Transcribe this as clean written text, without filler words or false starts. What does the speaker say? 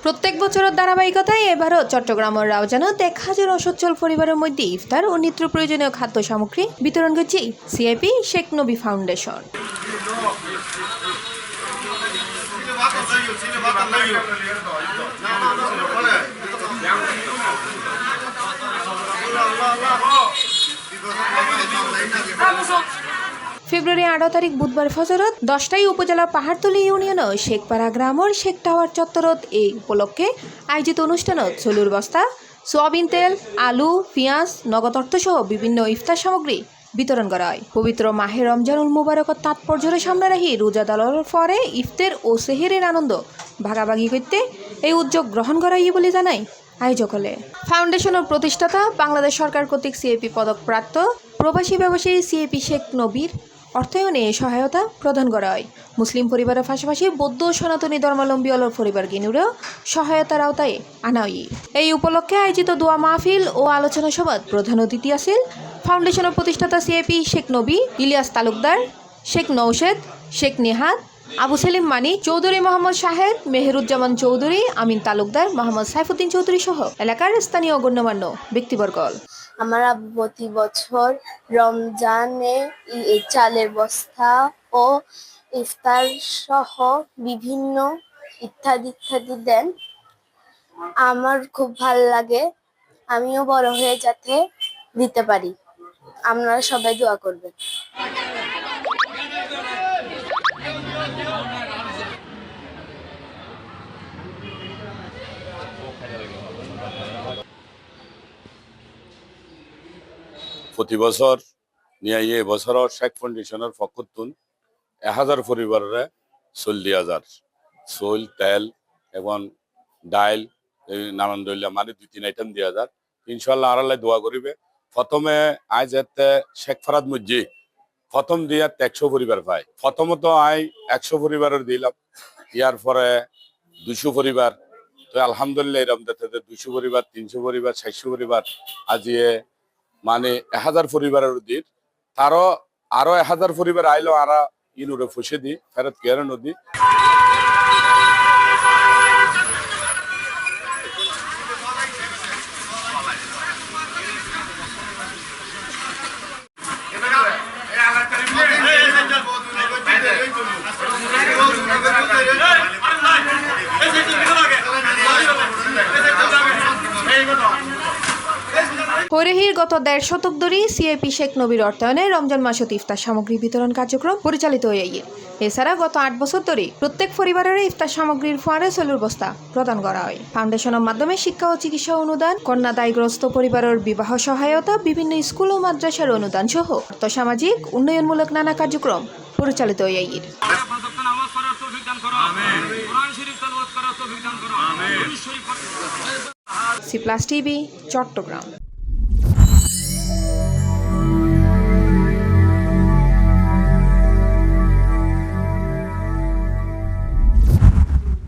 প্রত্যেক বছরের ধারাবাহিকতায় এবারও চট্টগ্রামের রাউজানত 1000 অসচ্ছল পরিবারের মধ্যে ইফতার ও নিত্য প্রয়োজনীয় খাদ্য সামগ্রী বিতরণ করছে সিআইপি শেখ নবী ফাউন্ডেশন। ফেব্রুয়ারি 18 তারিখ বুধবার ফজরত 10টায় উপজেলা পাহাড়তলী ইউনিয়ন শেখপাড়া গ্রামের শেখ টাওয়ার চত্বরত এই উপলক্ষে আয়োজিত অনুষ্ঠানত চলুর বস্তা, সোয়াবিন তেল, আলু, পেঁয়াজ, নগদ অর্থসহ বিভিন্ন ইফতার সামগ্রী বিতরণ করা হয়। পবিত্র মাহে রমজানুল মুবারকত তাৎপর্যের সামনে রাখি রোজাদারের পরে ইফতার ও সেহেরের আনন্দ ভাগাভাগি করতে এই উদ্যোগ গ্রহণ করা বলে জানায় আয়োজক হলে। ফাউন্ডেশনের প্রতিষ্ঠাতা বাংলাদেশ সরকার কর্তৃক সিএপি পদকপ্রাপ্ত প্রবাসী ব্যবসায়ী সিএপি শেখ নবীর অর্থায়নে সহায়তা প্রদান করা হয়। মুসলিম পরিবারের পাশাপাশি বৌদ্ধ সনাতনী ধর্মাবলম্বী অলর পরিবার গিনুরেও সহায়তার আওতায় আনা হয়। এই উপলক্ষে আয়োজিত দোয়া মাহফিল ও আলোচনা সভায় প্রধান অতিথি আছেন ফাউন্ডেশনের প্রতিষ্ঠাতা সিএপি শেখ নবী, ইলিয়াস তালুকদার, শেখ নৌশেদ, শেখ নেহাত, আবু সেলিম মানি, চৌধুরী মোহাম্মদ শাহেদ, মেহেরুজ্জামান চৌধুরী, আমিন তালুকদার, মোহাম্মদ সাইফুদ্দিন চৌধুরী সহ এলাকার স্থানীয় গণ্যমান্য ব্যক্তিবর্গ। আমার প্রতি বছর রমজানে চালের বস্তা ও ইফতার সহ বিভিন্ন ইত্যাদি দেন। আমার খুব ভালো লাগে, আমিও বড় হয়ে যাতে দিতে পারি। আপনারা সবাই দোয়া করবেন। প্রতি বছর নিয়ে এই বছরও শেখ ফাউন্ডেশনের পক্ষতুন 1000 পরিবারে 40,000 চল, তেল এবং ডাইল নানান দলিয়া মানে 2-3 আইটেম 2,000 ইনশাল্লাহ আড়ালে দোয়া করিবে। প্রথমে আজ এতে শেখ ফরাদ মসজিদ প্রথম দিয়া 100 পরিবার পাই। প্রথমত আই 100 পরিবারের দিলাম, ইয়ার পরে 200 পরিবার, তো আলহামদুলিল্লাহ এরকম 200 পরিবার, 300 পরিবার, 600 পরিবার আজিয়ে মানে 1000 পরিবারের দিন তারও আরো 1000 পরিবার আইলো আর ইনুরে ফুসে দি ফেরত কেয়ার নদী। হৈরহির গত 1.5 শতক ধরে সিআইপি শেখ নবীর অর্থায়নে রমজান মাসত ইফতার সামগ্রী বিতরণ কার্যক্রম পরিচালিত হয়ে গিয়ে। এছাড়া গত 8 বছর ধরে প্রত্যেক পরিবারের ইফতার সামগ্রীর ফোয়ারে চলুর বস্তা প্রদান করা হয়। ফাউন্ডেশনের মাধ্যমে শিক্ষা ও চিকিৎসা অনুদান, কন্যা দায়গ্রস্ত পরিবারের বিবাহ সহায়তা, বিভিন্ন স্কুল ও মাদ্রাসার অনুদান সহ আর্থসামাজিক উন্নয়নমূলক নানা কার্যক্রম পরিচালিত হয়ে গিয়ে। C plus TV, Chittagong.